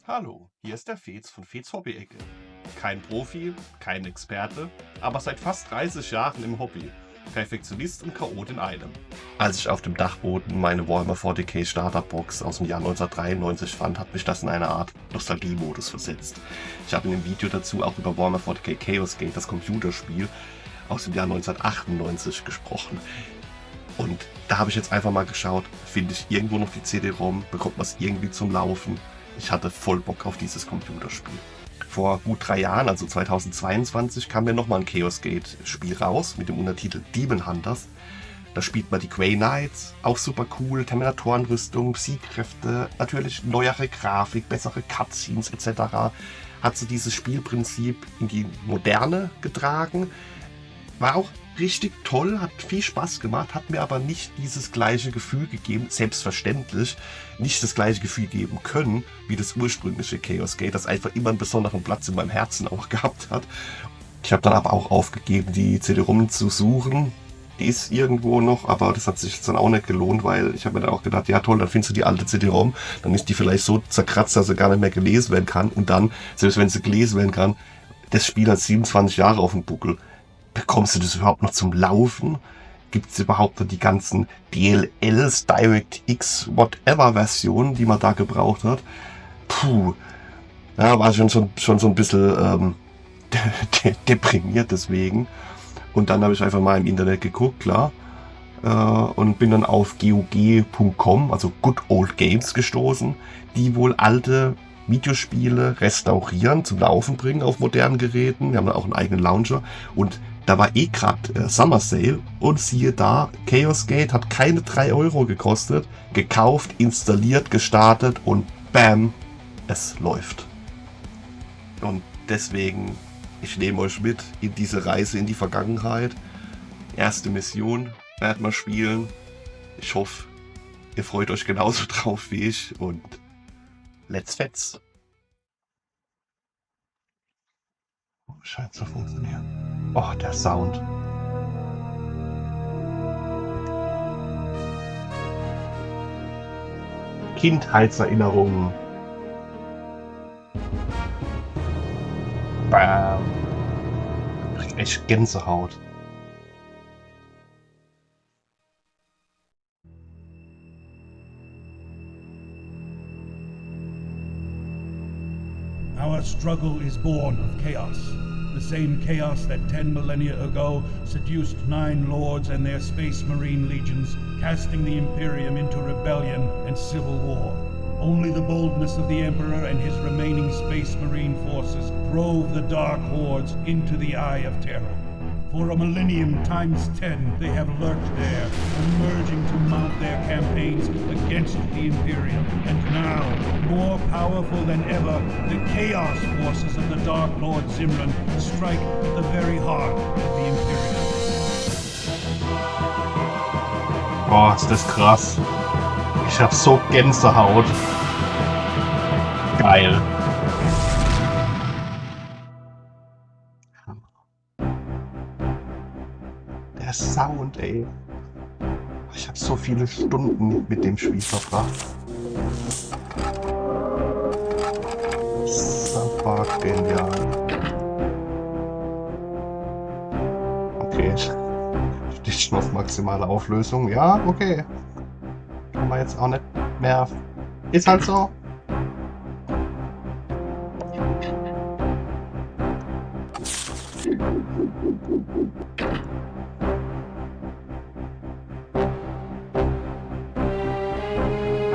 Hallo, hier ist der Fez von Fez Hobby-Ecke. Kein Profi, kein Experte, aber seit fast 30 Jahren im Hobby. Perfektionist und Chaot in einem. Als ich auf dem Dachboden meine Warhammer 40k Starterbox aus dem Jahr 1993 fand, hat mich das in eine Art Nostalgie-Modus versetzt. Ich habe in dem Video dazu auch über Warhammer 40k Chaos Gate, das Computerspiel aus dem Jahr 1998 gesprochen. Und da habe ich jetzt einfach mal geschaut, finde ich irgendwo noch die CD-ROM, bekommt man es irgendwie zum Laufen. Ich hatte voll Bock auf dieses Computerspiel. Vor gut 3 Jahren, also 2022, kam mir nochmal ein Chaos Gate Spiel raus mit dem Untertitel Demon Hunters. Da spielt man die Grey Knights, auch super cool, Terminatorenrüstung, Psi-Kräfte, natürlich neuere Grafik, bessere Cutscenes etc. Hat so dieses Spielprinzip in die Moderne getragen. War auch richtig toll, hat viel Spaß gemacht, hat mir aber nicht dieses gleiche Gefühl gegeben, selbstverständlich nicht das gleiche Gefühl geben können, wie das ursprüngliche Chaos Gate, das einfach immer einen besonderen Platz in meinem Herzen auch gehabt hat. Ich habe dann aber auch aufgegeben, die CD-ROM zu suchen. Die ist irgendwo noch, aber das hat sich jetzt dann auch nicht gelohnt, weil ich habe mir dann auch gedacht, ja toll, dann findest du die alte CD-ROM, dann ist die vielleicht so zerkratzt, dass sie gar nicht mehr gelesen werden kann. Und dann, selbst wenn sie gelesen werden kann, das Spiel hat 27 Jahre auf dem Buckel. Bekommst du das überhaupt noch zum Laufen? Gibt es überhaupt noch die ganzen DLLs, DirectX, whatever Versionen, die man da gebraucht hat? Puh, ja, war schon so ein bisschen deprimiert deswegen. Und dann habe ich einfach mal im Internet geguckt, klar, und bin dann auf GOG.com, also Good Old Games, gestoßen, die wohl alte Videospiele restaurieren, zum Laufen bringen auf modernen Geräten. Wir haben da auch einen eigenen Launcher und da war eh gerade Summer Sale und siehe da, Chaos Gate hat keine 3 Euro gekostet, gekauft, installiert, gestartet und bam, es läuft. Und deswegen, ich nehme euch mit in diese Reise in die Vergangenheit. Erste Mission, werd mal spielen. Ich hoffe, ihr freut euch genauso drauf wie ich und let's fetz. Scheint zu funktionieren. Oh, der Sound. Kindheitserinnerungen. Bam. Ich krieg echt Gänsehaut. Our struggle is born of chaos. The same chaos that 10 millennia ago seduced 9 lords and their space marine legions, casting the Imperium into rebellion and civil war. Only the boldness of the Emperor and his remaining space marine forces drove the Dark Hordes into the Eye of Terror. For a millennium times 10, they have lurked there, emerging to mount their campaigns against the Imperium. And now, more powerful than ever, the Chaos forces of the Dark Lord Zimran strike at the very heart of the Imperium. Boah, ist das krass. Ich hab so Gänsehaut. Geil. Der Sound, ey. Ich habe so viele Stunden mit dem Spiel verbracht. Super genial. Okay. Steht schon auf maximale Auflösung. Ja, okay. Kann man jetzt auch nicht mehr. Ist halt so.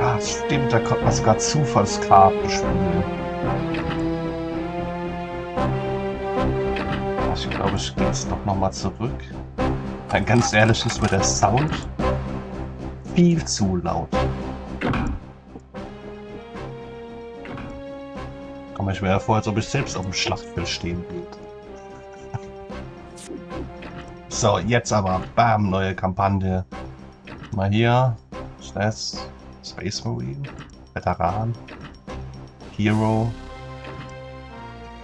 Ah, stimmt, da konnte man sogar Zufallskarten spielen. Ich glaube, ich gehe jetzt doch nochmal zurück. Weil ganz ehrlich ist mir der Sound viel zu laut. Komm, ich wäre vor, als ob ich selbst auf dem Schlachtfeld stehen würde. So, jetzt aber, bam, neue Kampagne. Mal hier, was ist das? Space Marine, Veteran, Hero,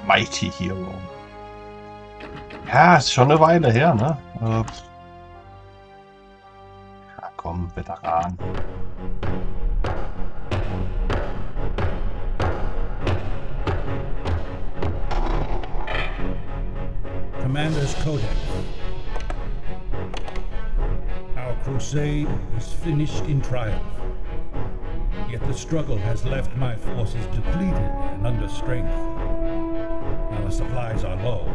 Mighty Hero. Ja, ist schon eine Weile her, ne? Ja, komm, Veteran. Commander's Codex. Our crusade is finished in triumph. Yet the struggle has left my forces depleted and under strength. Our supplies are low.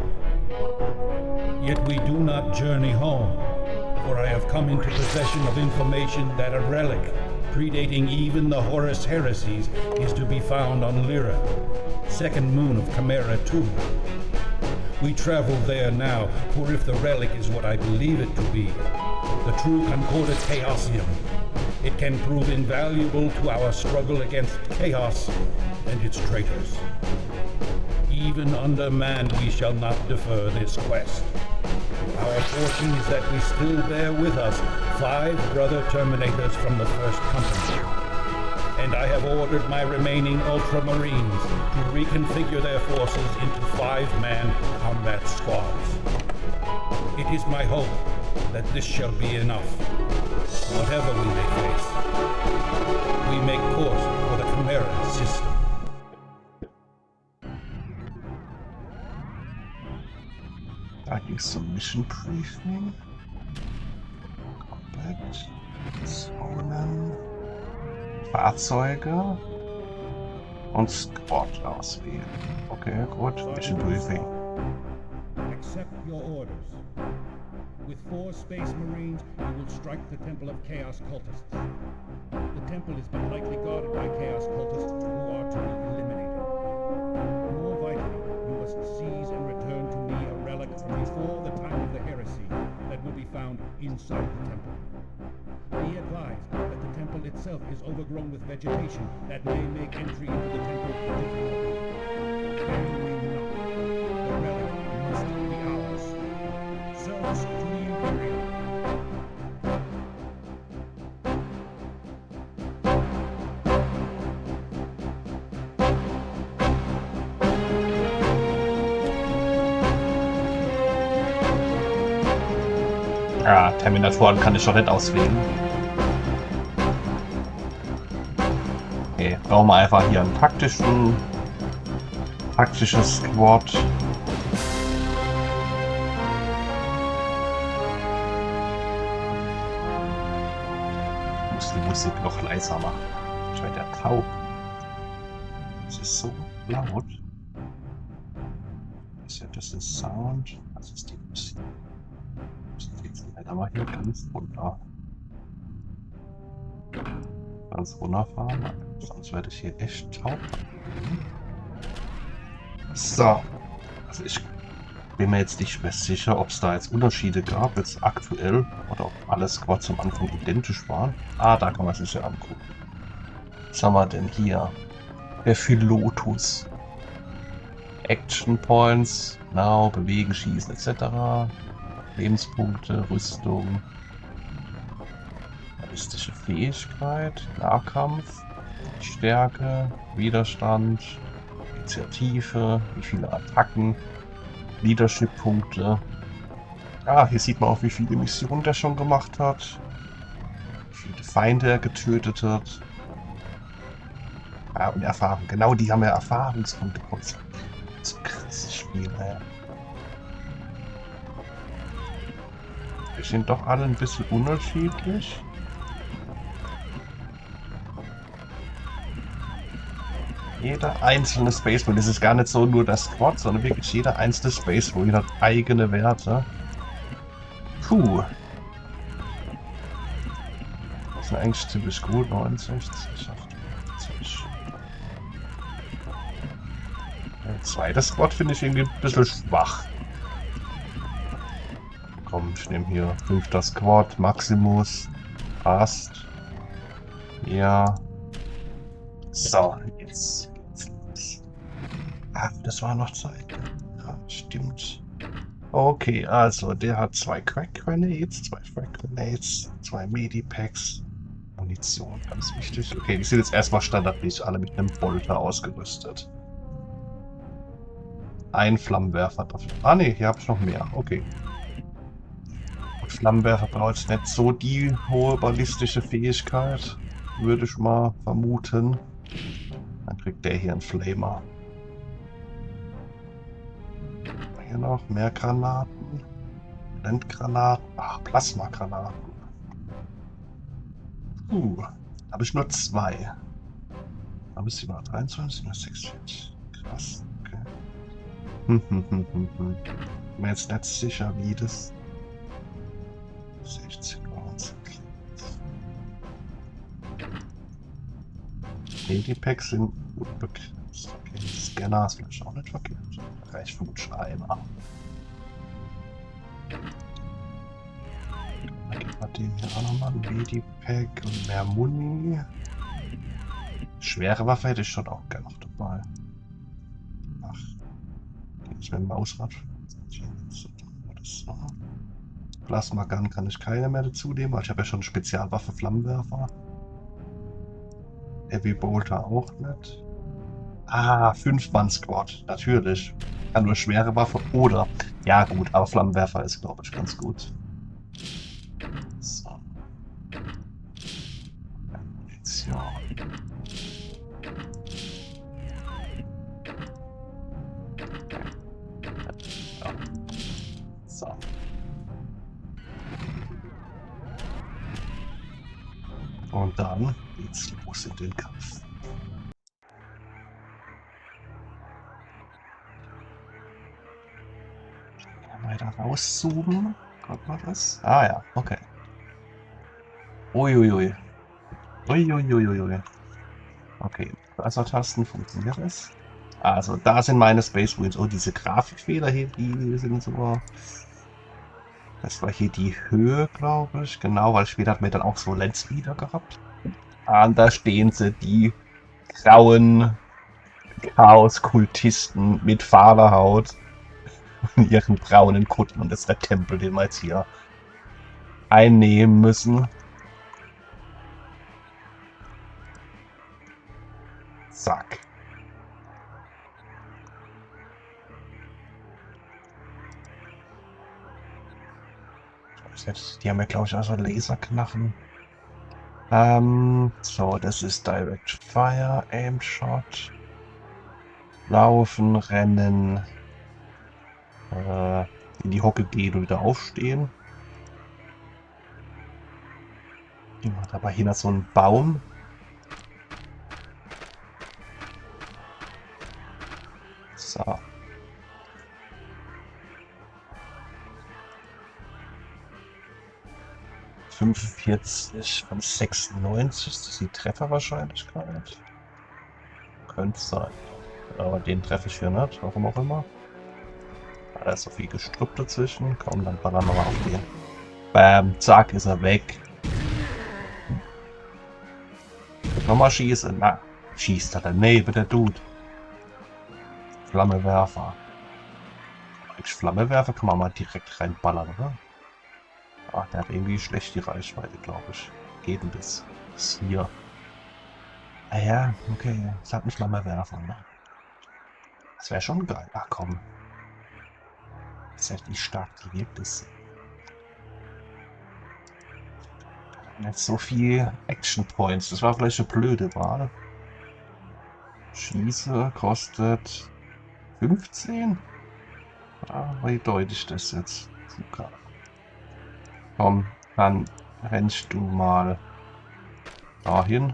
Yet we do not journey home, for I have come into possession of information that a relic, predating even the Horus heresies, is to be found on Lyra, second moon of Chimera II. We travel there now, for if the relic is what I believe it to be, the true Concordat Chaosium, it can prove invaluable to our struggle against chaos and its traitors. Even undermanned, we shall not defer this quest. Our fortune is that we still bear with us 5 brother Terminators from the First Company. And I have ordered my remaining Ultramarines to reconfigure their forces into 5-man combat squads. It is my hope that this shall be enough. Whatever we may face, we make course for the Chimera system. Da ging's zum Mission Briefing. Combat. Zonen. Fahrzeuge. Und Squad auswählen. Okay, gut. Mission Briefing. Accept your orders. With 4 Space Marines, you will strike the Temple of Chaos Cultists. The temple has been lightly guarded by Chaos Cultists who are to be eliminated. More vitally, you must seize and return to me a relic from before the time of the heresy that will be found inside the temple. Be advised that the temple itself is overgrown with vegetation that may make entry into the temple difficult. Marry me not. The relic must be ours. Service to the Imperium. Ja, Terminatoren kann ich doch nicht auswählen. Okay, brauchen wir einfach hier einen taktisches Squad. Ich muss die Musik noch leiser machen. Ich werde ja taub. Es ist so laut. Das ist Sound. Das ist die Musik. Aber hier ganz runter. Ganz runterfahren. Sonst werde ich hier echt taub. So. Also ich bin mir jetzt nicht mehr sicher, ob es da jetzt Unterschiede gab, jetzt aktuell, oder ob alle Squads am Anfang identisch waren. Ah, da kann man sich ja angucken. Was haben wir denn hier? Der Philotus. Action Points, Now, Bewegen, Schießen etc. Lebenspunkte, Rüstung, ballistische Fähigkeit, Nahkampf, Stärke, Widerstand, Initiative, wie viele Attacken, Leadership-Punkte. Ah, hier sieht man auch, wie viele Missionen der schon gemacht hat, wie viele Feinde er getötet hat. Ah, und Erfahrung. Genau, die haben ja Erfahrungspunkte. So krasses Spiel, ey. Wir sind doch alle ein bisschen unterschiedlich. Jeder einzelne Space Marine, das ist gar nicht so nur das Squad, sondern wirklich jeder einzelne Space Marine hat eigene Werte. Puh. Das ist eigentlich ziemlich gut, 69, 58. Der zweite Squad finde ich irgendwie ein bisschen schwach. Komm, ich nehme hier 5. Squad, Maximus, passt. Ja. So, jetzt geht's los. Ach, das war noch Zeit. Ja, stimmt. Okay, also der hat 2 Crack Grenades, 2 Frag Grenades, 2 Medipacks, Munition, ganz wichtig. Okay, die sind jetzt erstmal standardmäßig alle mit einem Bolter ausgerüstet. Ein Flammenwerfer dafür. Ah ne, hier habe ich noch mehr. Okay. Flammenwerfer braucht jetzt nicht so die hohe ballistische Fähigkeit, würde ich mal vermuten. Dann kriegt der hier einen Flamer. Hier noch mehr Granaten. Blendgranaten. Ach, Plasmagranaten. Habe ich nur 2. Aber ist die mal 23 oder 46? Krass, okay. Bin mir jetzt nicht sicher, wie das 16 Rounds. Die Packs sind gut begrenzt. Okay, Scanner ist vielleicht auch nicht verkehrt. Da reicht vermutlich einer. Dann gibt man dem hier auch nochmal ein Medipack und mehr Muni. Schwere Waffe hätte ich schon auch gerne noch dabei. Ach, geht nicht mit dem Mausrad. Plasma Gun kann ich keine mehr dazu nehmen, weil ich habe ja schon eine Spezialwaffe Flammenwerfer. Heavy Bolter auch nicht. Ah, 5-Mann-Squad, natürlich. Kann nur schwere Waffe oder. Ja, gut, aber Flammenwerfer ist, glaube ich, ganz gut. So. Munition. Ja. So. Und dann geht's los in den Kampf. Weiter rauszoomen. Kommt mal was? Ah ja, okay. Uiuiui. Uiuiuiui. Okay, Tasten funktioniert es. Also, da sind meine Space Marines. Oh, diese Grafikfehler hier, die sind so. Das war hier die Höhe, glaube ich. Genau, weil später hat man dann auch so Landspeeder gehabt. Und da stehen sie, die grauen Chaos-Kultisten mit Faderhaut und ihren braunen Kutten. Und das ist der Tempel, den wir jetzt hier einnehmen müssen. Zack. Die haben ja, glaube ich, auch so Laserknachen. So, das ist Direct Fire, Aim Shot. Laufen, rennen. In die Hocke gehen und wieder aufstehen. Die macht aber hier noch so einen Baum. So. ...45 von 96, das ist die Trefferwahrscheinlichkeit. Könnte sein. Aber den treffe ich hier nicht, warum auch immer. Da ist so viel Gestrüpp dazwischen. Komm, dann ballern wir mal auf den. Bam, zack, ist er weg. Nochmal schießen. Na, schießt er daneben, der Dude. Flammewerfer. Flammewerfer kann man mal direkt reinballern, oder? Ach, der hat irgendwie schlecht die Reichweite, glaube ich. Geht denn das? Ist hier. Ah ja, okay. Das hat einen Flammewerfer, ne? Das wäre schon geil. Ach komm. Das ist halt wie stark die wirkt ist. Nicht so viel Action Points. Das war vielleicht eine blöde Wahl. Schieße kostet 15? Ah, wie deute ich das jetzt? Super. Komm, dann rennst du mal dahin.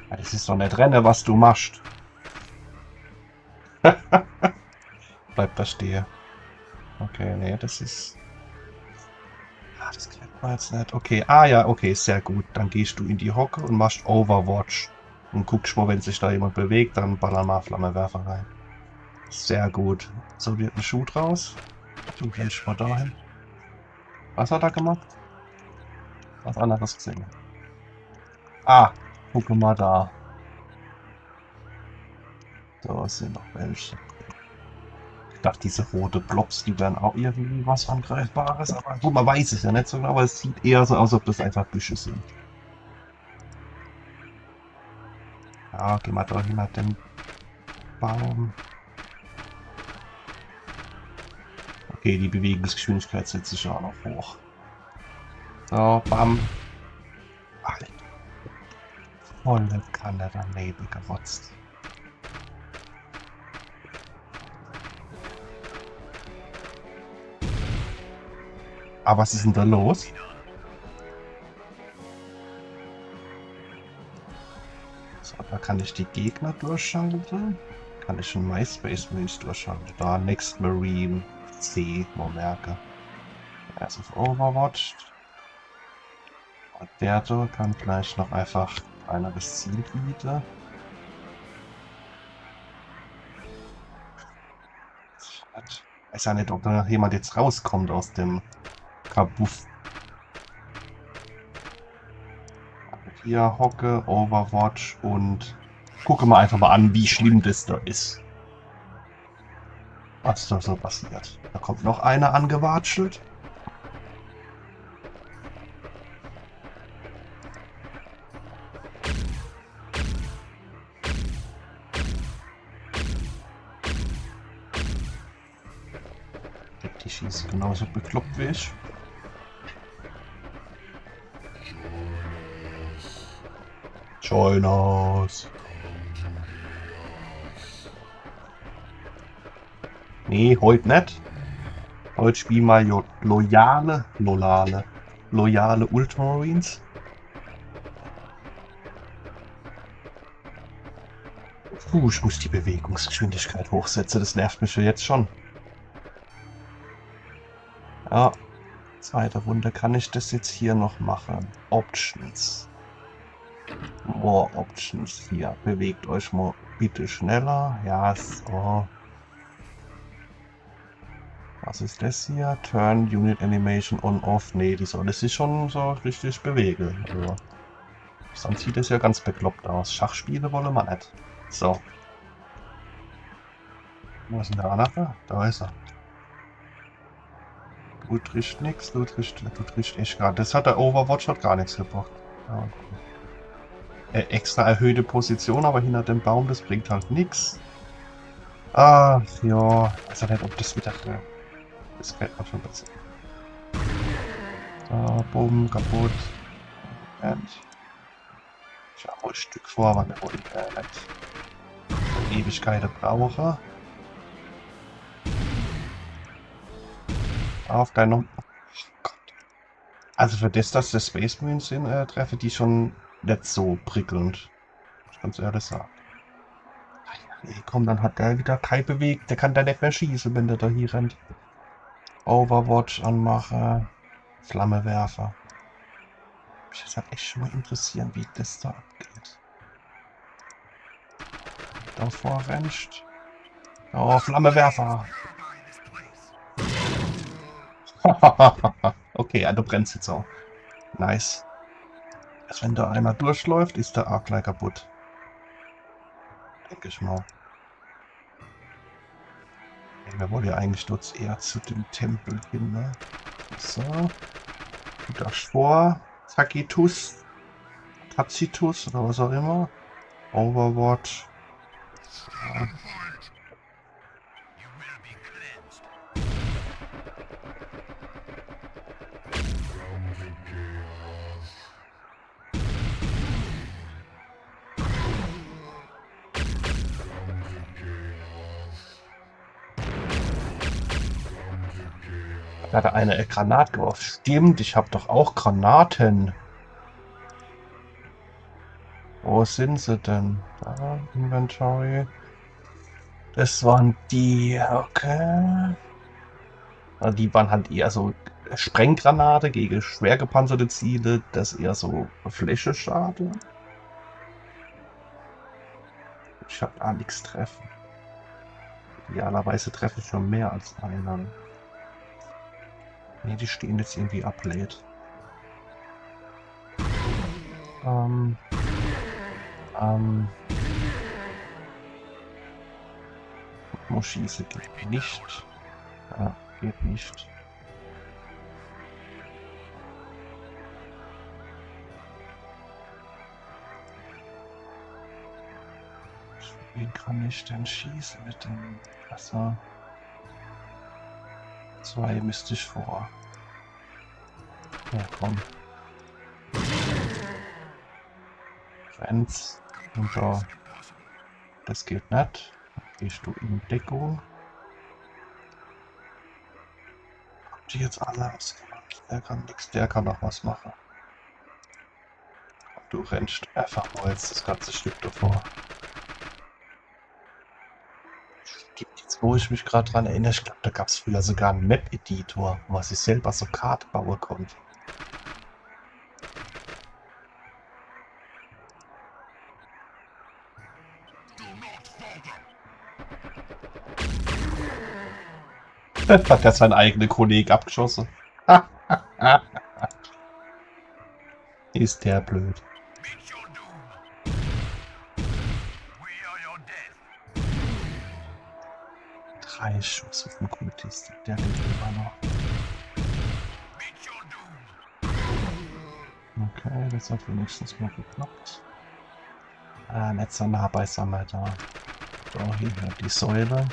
Ja, das ist doch nicht Rennen, was du machst. Bleib da stehen. Okay, nee, das ist... Ah, das kennt man jetzt nicht. Okay, ah ja, okay, sehr gut. Dann gehst du in die Hocke und machst Overwatch. Und guckst mal, wenn sich da jemand bewegt, dann ballern mal Flammenwerfer rein. Sehr gut. So wird ein Schuh draus. Du gehst mal dahin. Was hat er gemacht? Was anderes gesehen. Ah, guck mal da. Da sind noch welche. Ich dachte, diese rote Blobs, die wären auch irgendwie was Angreifbares. Aber gut, man weiß es ja nicht so genau, aber es sieht eher so aus, als ob das einfach Büsche sind. Ja, geh mal da hin mit dem Baum. Okay, die Bewegungsgeschwindigkeit setzt sich ja auch noch hoch. So, bam. Alter. Volle Kanne daneben gerotzt. Aber was ist denn da los? So, da kann ich die Gegner durchschalten. Kann ich schon MySpace Menüs durchschalten. Da Next Marine C, mal merke. Er ist auf Overwatch. Und der da kann gleich noch einfach kleineres Zielgebiete. Ich weiß ja nicht, ob da noch jemand jetzt rauskommt aus dem Kabuff. Hier hocke, Overwatch und gucke mal einfach mal an, wie schlimm das da ist. Was da so passiert. Da kommt noch einer angewatschelt. Die schießt genauso bekloppt wie ich. Join us. Nee, heute nicht. Heute spielen wir loyale Ultramarines. Ich muss die Bewegungsgeschwindigkeit hochsetzen, das nervt mich ja jetzt schon. Ja, zweite Runde kann ich das jetzt hier noch machen. Options. More Options hier. Bewegt euch mal bitte schneller. Ja, so. Was ist das hier? Turn Unit Animation on off. Nee, die soll sich schon so richtig bewegen. Also, sonst sieht es ja ganz bekloppt aus. Schachspiele wollen wir nicht. So. Wo ist denn der andere? Da ist er. Du triffst nichts, du triffst echt gar. Das hat der Overwatch hat gar nichts gebracht. Ja, okay. Extra erhöhte Position, aber hinter dem Baum, das bringt halt nichts. Ach ja, weiß ja nicht, ob das wieder. Das gefällt mir schon besser. So, bumm, kaputt. Und ich habe ein Stück vor, wann der wohl nicht Ewigkeiten brauche. Auf deine. Oh Gott. Also für das, dass das Space Marines sind, treffe die schon nicht so prickelnd. Ich ganz ehrlich sagen. Nee, komm, dann hat der wieder kein bewegt. Der kann da nicht mehr schießen, wenn der da hier rennt. Overwatch anmache. Flammewerfer. Mich das hat echt schon mal interessieren, wie das da abgeht. Davor rennst. Oh, Flammewerfer. Okay, du brennst jetzt auch. Nice. Also wenn da einer durchläuft, ist der Arc gleich kaputt. Denke ich mal. Wir wollen ja eigentlich dort eher zu dem Tempel hin, ne? So. Du darfst vor. Tacitus. Tacitus oder was auch immer. Overwatch. Ja. Da hat er eine Granate geworfen. Stimmt, ich habe doch auch Granaten. Wo sind sie denn? Da, Inventory. Das waren die, okay. Die waren halt eher so Sprenggranate gegen schwer gepanzerte Ziele. Das eher so Fläche-Schade. Ich habe da nichts treffen. Idealerweise treffe ich schon mehr als einen. Ne, die stehen jetzt irgendwie ablate. Moschise geht nicht. Ja, geht nicht. Wie kann ich denn schießen mit dem Wasser? 2 müsste ich vor. Ja, komm. Fans. Und da. Das geht nicht. Dann gehst du in Deckung. Habt ihr jetzt alle ausgemacht? Der kann nichts, der kann noch was machen. Du rennst einfach nur jetzt das ganze Stück davor. Jetzt, wo ich mich gerade dran erinnere, ich glaube, da gab es früher sogar einen Map-Editor, wo man sich selber so Karten bauen konnte. Hat er seinen eigenen Kollegen abgeschossen. Ist der blöd. 3 Schuss auf den Kultist. Der lebt immer noch. Okay, das hat wenigstens mal geklappt. Nicht so nah beisammen da. So, hier die Säule.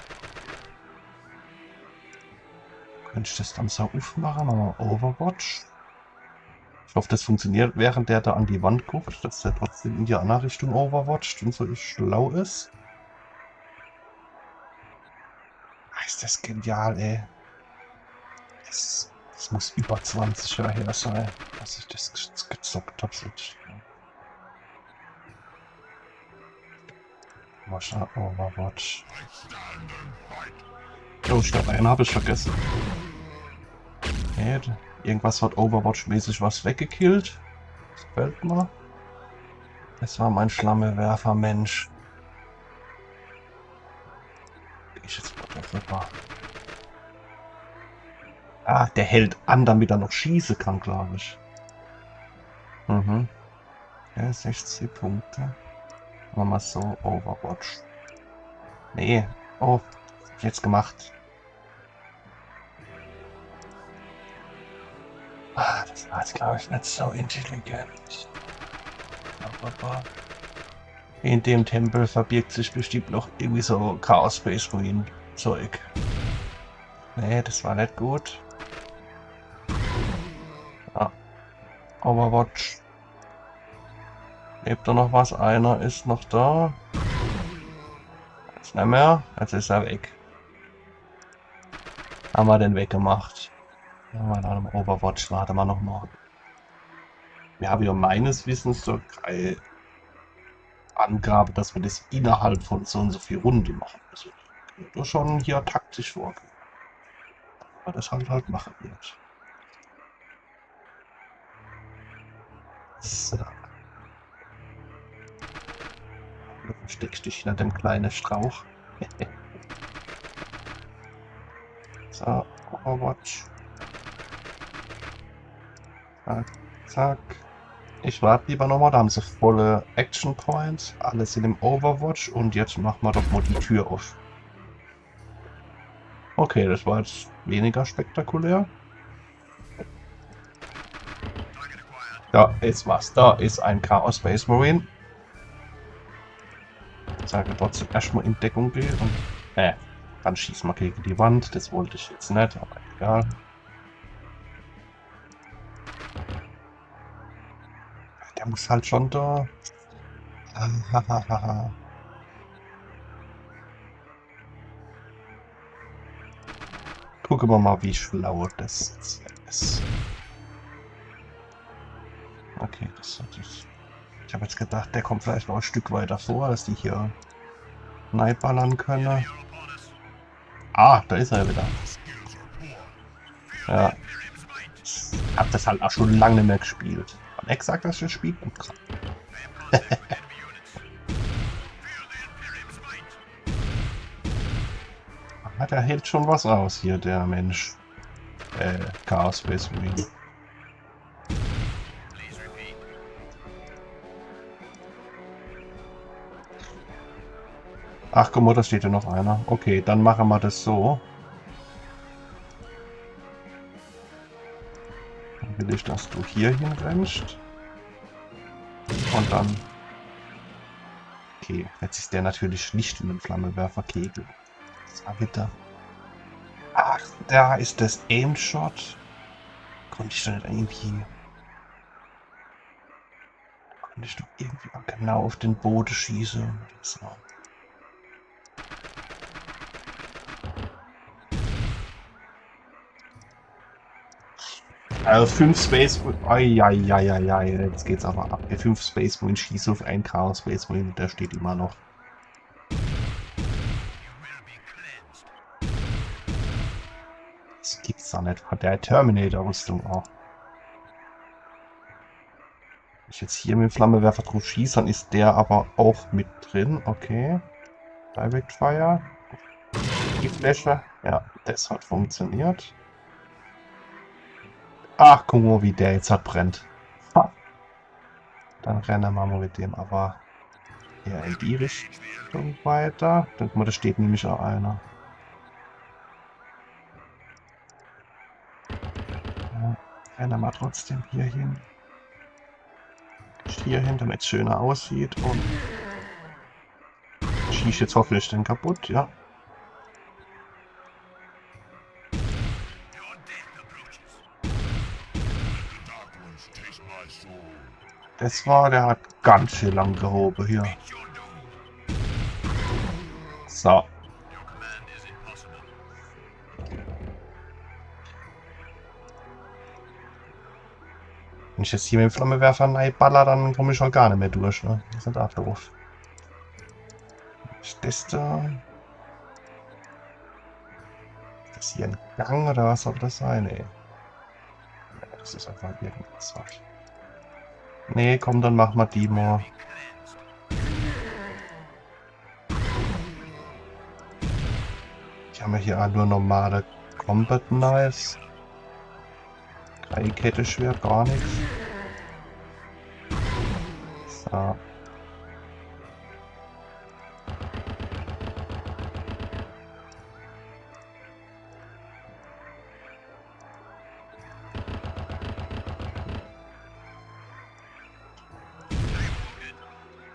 Könnte ich das dann so aufmachen? Nochmal Overwatch. Ich hoffe, das funktioniert, während der da an die Wand guckt, dass der trotzdem in die andere Richtung overwatcht und so schlau ist. Ist das genial, ey. Das muss über 20 Jahre her sein, dass ich das gezockt habe. Mal schauen, Overwatch. Oh, ich glaube, einen habe ich vergessen. Okay, irgendwas hat Overwatch-mäßig was weggekillt. Das gefällt mir. Das war mein Schlammewerfer, Mensch. Ich jetzt mal darüber. Der hält an, damit er noch schießen kann, glaube ich. Mhm. Ja, 60 Punkte. Machen wir so, Overwatch. Nee. Oh, jetzt gemacht. Das war jetzt, glaube ich, nicht so intelligent. Aber in dem Tempel verbirgt sich bestimmt noch irgendwie so Chaos Space Marine Zeug. Nee, das war nicht gut. Ja. Overwatch. Lebt da noch was? Einer ist noch da. Jetzt nicht mehr. Jetzt ist er weg. Haben wir den weggemacht. Ja, in einem Overwatch. Warte mal noch mal. Wir haben ja meines Wissens so keine Angabe, dass wir das innerhalb von so und so viel Runden machen. Also nur schon hier taktisch vorgehen. Aber das halt machen wird. So. Du steckst dich hinter dem kleinen Strauch. So, Overwatch. Zack, zack. Ich warte lieber nochmal, da haben sie volle Action Points. Alles in dem Overwatch und jetzt machen wir doch mal die Tür auf. Okay, das war jetzt weniger spektakulär. Da ist was. Da ist ein Chaos Space Marine. Ich sage trotzdem erstmal in Deckung gehen und. Dann schieß mal gegen die Wand. Das wollte ich jetzt nicht, aber egal. Der muss halt schon da. Gucken wir mal, wie schlau das ist. Okay, das hat ich. Ich habe jetzt gedacht, der kommt vielleicht noch ein Stück weiter vor, dass die hier nightballern können. Da ist er wieder. Ja. Ich hab das halt auch schon lange nicht mehr gespielt. Hat echt gesagt, dass ich das Spiel gut kann. Der hält schon was aus hier, der Mensch. Chaos Space Marine. Ach guck mal, da steht ja noch einer. Okay, dann machen wir das so. Dann will ich, dass du hier hinrennst. Und dann... Okay, jetzt ist der natürlich nicht in den Flammenwerferkegel. Das war bitte. Ach, da ist das Aim-Shot. Konnte ich doch nicht irgendwie... Konnte ich doch irgendwie auch genau auf den Boden schießen. So. 5 Space Marine. Eieieiei, jetzt geht's aber ab. 5 Space Marine schießt auf einen Chaos Space Marine, der steht immer noch. Das gibt's da nicht. Hat der Terminator-Rüstung auch. Wenn ich jetzt hier mit dem Flammenwerfer drauf schieße, dann ist der aber auch mit drin. Okay. Direct Fire. Die Fläche. Ja, das hat funktioniert. Ach, guck mal, wie der jetzt hat brennt. Ha. Dann rennen wir mal mit dem aber eher in die Richtung weiter. Guck mal, da steht nämlich auch einer. Ja, rennen wir trotzdem hier hin. Hier hin, damit es schöner aussieht. Und schieße jetzt hoffentlich den kaputt, ja. Das war, der hat ganz schön lang gehoben hier. So. Wenn ich jetzt hier mit dem Flammenwerfer reinballer, dann komme ich schon gar nicht mehr durch, ne? Das ist auch doof. Ist das da? Ist das hier ein Gang oder was soll das sein? Nee. Das ist einfach irgendwas. Nee, komm, dann machen wir die mal. Ich habe hier nur normale Combat Knives. Keine Kette schwer, gar nichts. So.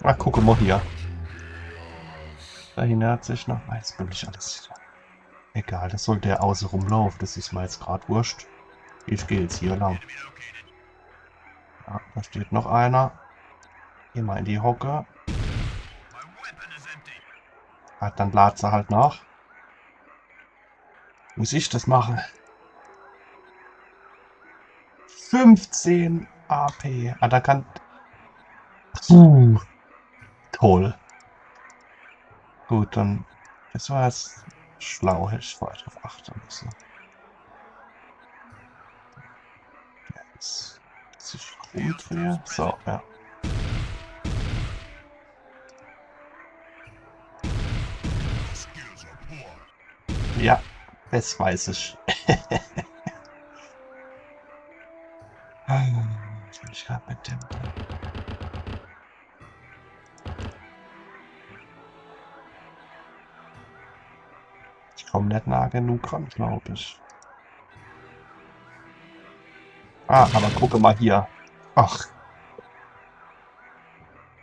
Ah, guck mal hier. Dahin hat sich noch. Jetzt bin ich alles. Egal, das sollte der außen rumlaufen. Das ist mir jetzt gerade wurscht. Ich gehe jetzt hier lang. Ja, da steht noch einer. Geh mal in die Hocke. Ah, dann ladet sie halt nach. Muss ich das machen? 15 AP. Ah, da kann. Puh. Toll. Gut, dann. Das war jetzt schlau, hätte ich vorher drauf achten müssen. Jetzt sich rumdrehe. So, ja. Ja, das weiß ich. Jetzt bin ich gerade mit dem. Ich komme nicht nah genug ran, glaube ich. Ah, aber gucke mal hier. Ach.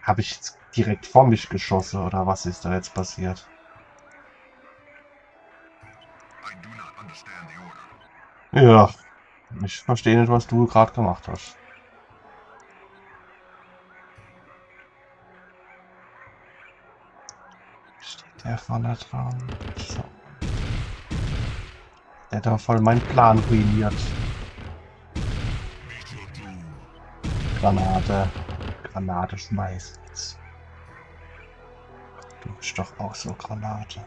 Habe ich jetzt direkt vor mich geschossen oder was ist da jetzt passiert? Ja, ich verstehe nicht, was du gerade gemacht hast. Steht der vorne dran? So. Der hat doch voll meinen Plan ruiniert. Granate. Granate schmeißen. Du bist doch auch so Granate.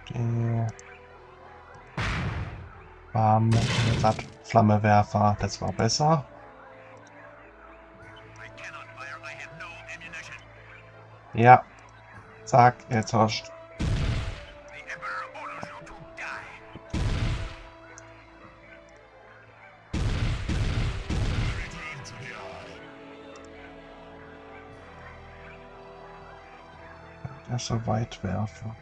Die. Bam. Flammenwerfer. Das war besser. Ja. Zack, jetzt hast du. Der so weit werfen.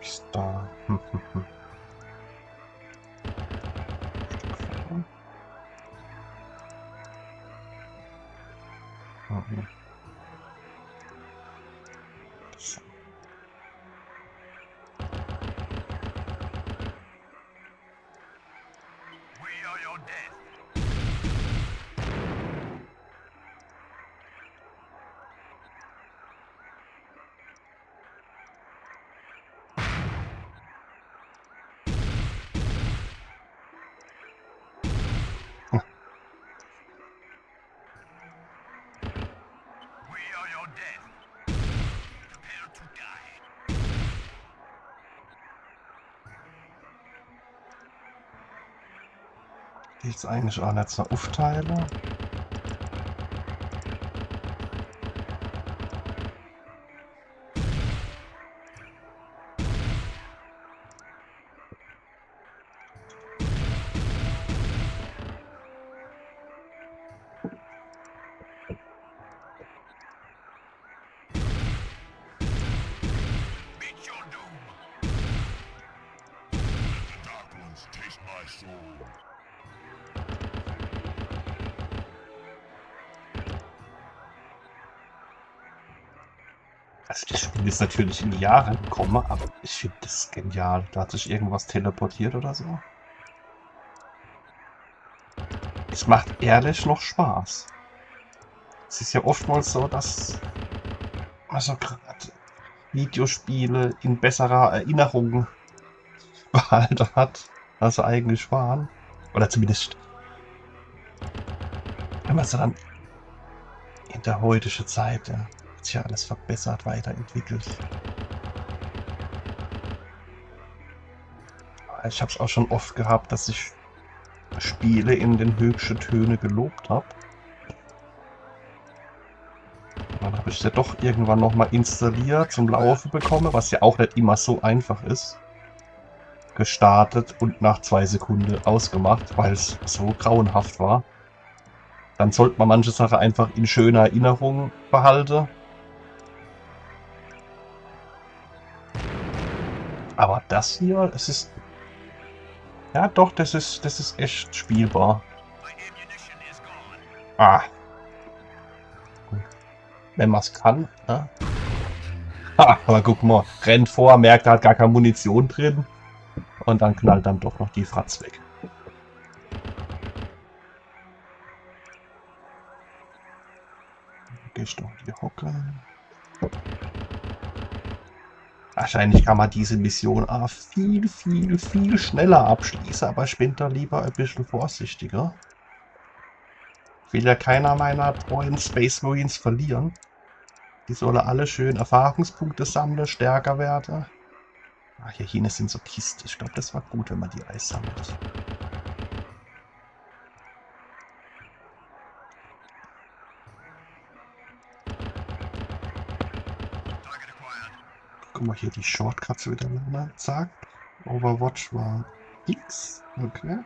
Ist da. So. Die ich eigentlich auch nicht so aufteile. Meet your doom. Let the Dark Ones taste my soul. Also das Spiel ist natürlich in die Jahre gekommen, aber ich finde das genial. Da hat sich irgendwas teleportiert oder so. Es macht ehrlich noch Spaß. Es ist ja oftmals so, dass also gerade Videospiele in besserer Erinnerung behalten hat, als sie eigentlich waren. Oder zumindest, wenn man sie dann in der heutigen Zeit, ja, hat sich ja alles verbessert, weiterentwickelt. Aber ich habe es auch schon oft gehabt, dass ich Spiele in den höchsten Töne gelobt habe. Dann habe ich sie doch irgendwann nochmal installiert, zum Laufen bekommen, was ja auch nicht immer so einfach ist. Gestartet und nach 2 Sekunden ausgemacht, weil es so grauenhaft war. Dann sollte man manche Sachen einfach in schöner Erinnerung behalten. Aber das hier, es ist... Ja doch, das ist echt spielbar. My ammunition is gone. Ah. Wenn man es kann, ne? Ha, aber guck mal, rennt vor, merkt, er hat gar keine Munition drin. Und dann knallt dann doch noch die Fratz weg. Geh ich doch in die Hocke. Wahrscheinlich kann man diese Mission auch viel schneller abschließen, aber ich bin da lieber ein bisschen vorsichtiger. Will ja keiner meiner treuen Space Marines verlieren. Die sollen alle schön Erfahrungspunkte sammeln, stärker werden. Ach, hier hinten sind so Kisten. Ich glaube, das war gut, wenn man die Eis sammelt. Target acquired. Guck mal hier die Shortcuts wieder. Zack. Overwatch war X. Okay.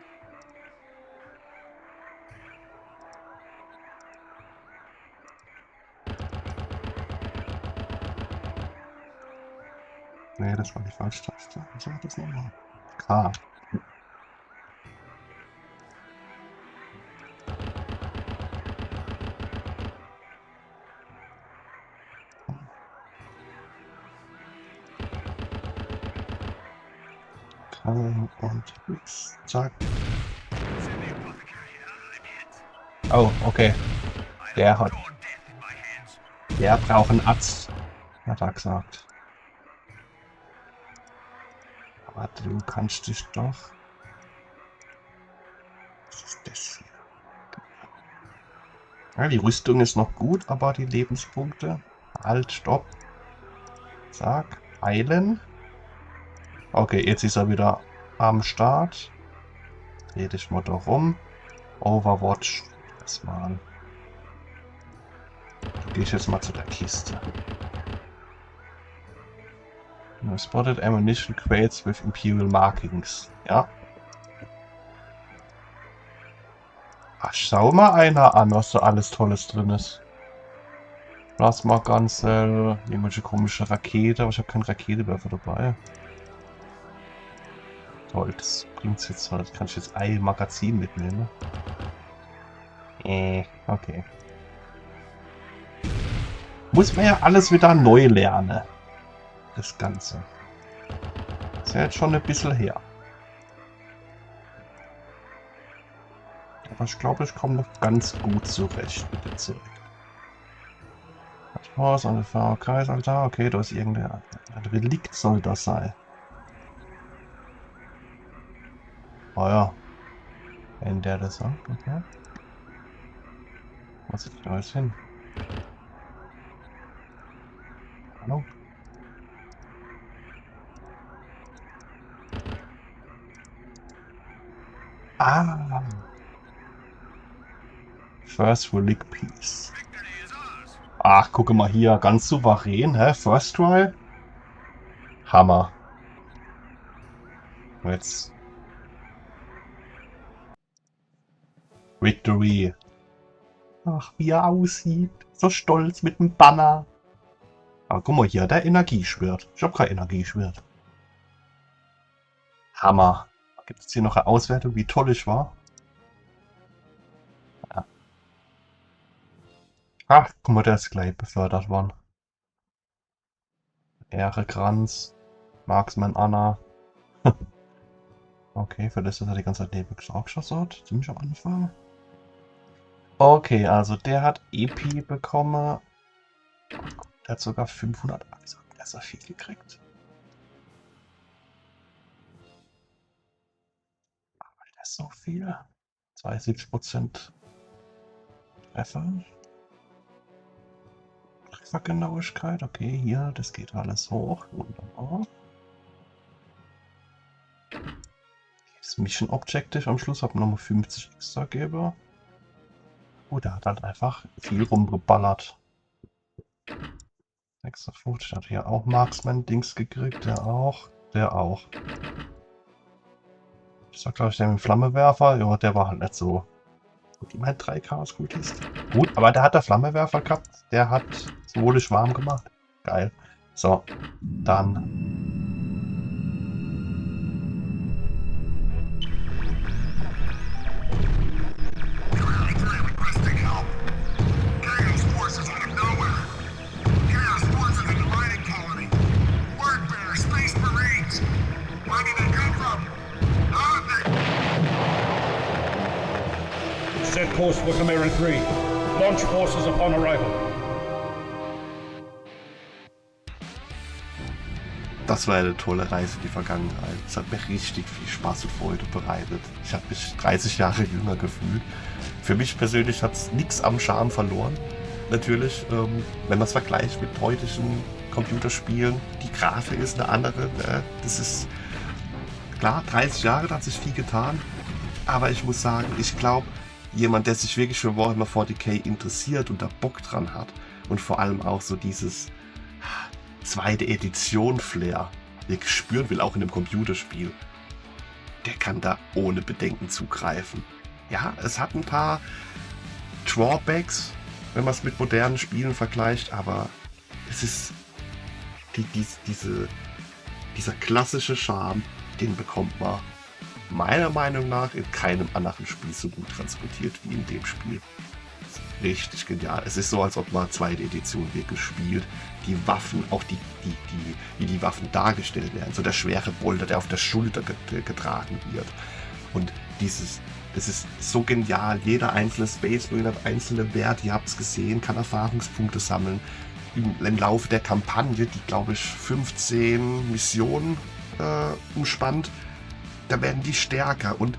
Nee, das war die falsche Taste. Was war das nochmal? K. K und X. Zack. Send the apothecary. I'm hit. Oh, okay. I Der hold hat. your death in my hands. Der braucht einen Arzt. Hat er gesagt. Aber du kannst dich doch. Was ist das hier? Ja, die Rüstung ist noch gut, aber die Lebenspunkte. Halt, stopp. Zack. Heilen. Okay, jetzt ist er wieder am Start. Dreh dich mal da rum. Overwatch. Erstmal. Du gehst jetzt mal zu der Kiste. You spotted ammunition crates with Imperial markings. Ja. Ach, schau mal einer an, was da alles Tolles drin ist. Plasma Gunzel, irgendwelche komische Rakete, aber ich habe keinen Raketewerfer dabei. Toll, das bringt's jetzt mal. Das kann ich jetzt ein Magazin mitnehmen. Okay. Muss man ja alles wieder neu lernen. Das Ganze. Ist ja jetzt schon ein bisschen her. Aber ich glaube, ich komme noch ganz gut zurecht mit dem Zeug. Was eine VK-Altar? Okay, da ist irgendein Relikt, soll das sein. Oh ja. Wenn der das sagt, okay. Was ist da jetzt hin? Hallo? Ah, First Relic Piece. Ach, gucke mal hier, ganz souverän, hä? First Try? Hammer. Jetzt. Victory. Ach, wie er aussieht. So stolz mit dem Banner. Aber guck mal hier, der Energieschwert. Ich hab kein Energieschwert. Hammer. Gibt es hier noch eine Auswertung, wie toll ich war? Ja. Ach, guck mal, der ist gleich befördert worden. Ehrekranz. Marksman Anna. Okay, für das ist er die ganze Zeit neben geschossen hat. Ziemlich am Anfang. Okay, also der hat EP bekommen. Der hat sogar 500. Wieso hat der so viel gekriegt? Aber der ist so viel. 72% Treffer. Treffergenauigkeit. Okay, hier, das geht alles hoch. Wunderbar. Das Mission Objective am Schluss hat nochmal 50 extra gegeben. Oh, der hat halt einfach viel rumgeballert. 56 hat hier auch Marksman-Dings gekriegt, der auch. Ich sag, glaube ich, der mit dem Flammewerfer, ja, der war halt nicht so. Gut, immerhin 3 Chaos gut ist. Gut, aber der hat der Flammewerfer gehabt, der hat symbolisch warm gemacht. Geil. So, dann. Set course for Chimera 3. Launch forces upon arrival. Das war eine tolle Reise in die Vergangenheit. Es hat mir richtig viel Spaß und Freude bereitet. Ich habe mich 30 Jahre jünger gefühlt. Für mich persönlich hat es nichts am Charme verloren. Natürlich, wenn man es vergleicht mit heutigen Computerspielen, die Grafik ist eine andere. Das ist klar, 30 Jahre, da hat sich viel getan. Aber ich muss sagen, ich glaube, jemand, der sich wirklich für Warhammer 40k interessiert und da Bock dran hat und vor allem auch so dieses zweite Edition-Flair wirklich spüren will, auch in einem Computerspiel, der kann da ohne Bedenken zugreifen. Ja, es hat ein paar Drawbacks, wenn man es mit modernen Spielen vergleicht, aber es ist dieser klassische Charme, den bekommt man meiner Meinung nach in keinem anderen Spiel so gut transportiert wie in dem Spiel. Richtig genial. Es ist so, als ob man zweite Edition wirklich spielt. Die Waffen, auch wie die Waffen dargestellt werden. So der schwere Bolter, der auf der Schulter getragen wird. Und das ist so genial. Jeder einzelne Space Marine hat einzelne Werte. Ihr habt es gesehen, kann Erfahrungspunkte sammeln. Im Laufe der Kampagne, die glaube ich 15 Missionen umspannt, da werden die stärker. Und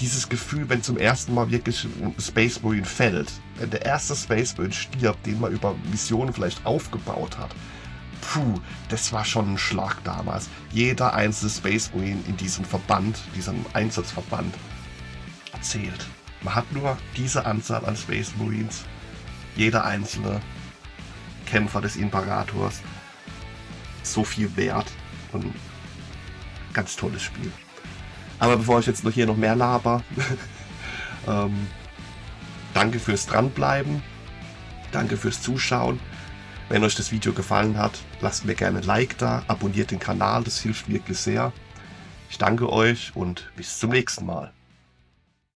dieses Gefühl, wenn zum ersten Mal wirklich ein Space Marine fällt, wenn der erste Space Marine stirbt, den man über Missionen vielleicht aufgebaut hat, das war schon ein Schlag damals. Jeder einzelne Space Marine in diesem Verband, diesem Einsatzverband, zählt. Man hat nur diese Anzahl an Space Marines. Jeder einzelne Kämpfer des Imperators. So viel wert. Und ganz tolles Spiel. Aber bevor ich jetzt hier noch mehr laber, danke fürs Dranbleiben, danke fürs Zuschauen. Wenn euch das Video gefallen hat, lasst mir gerne ein Like da, abonniert den Kanal, das hilft wirklich sehr. Ich danke euch und bis zum nächsten Mal.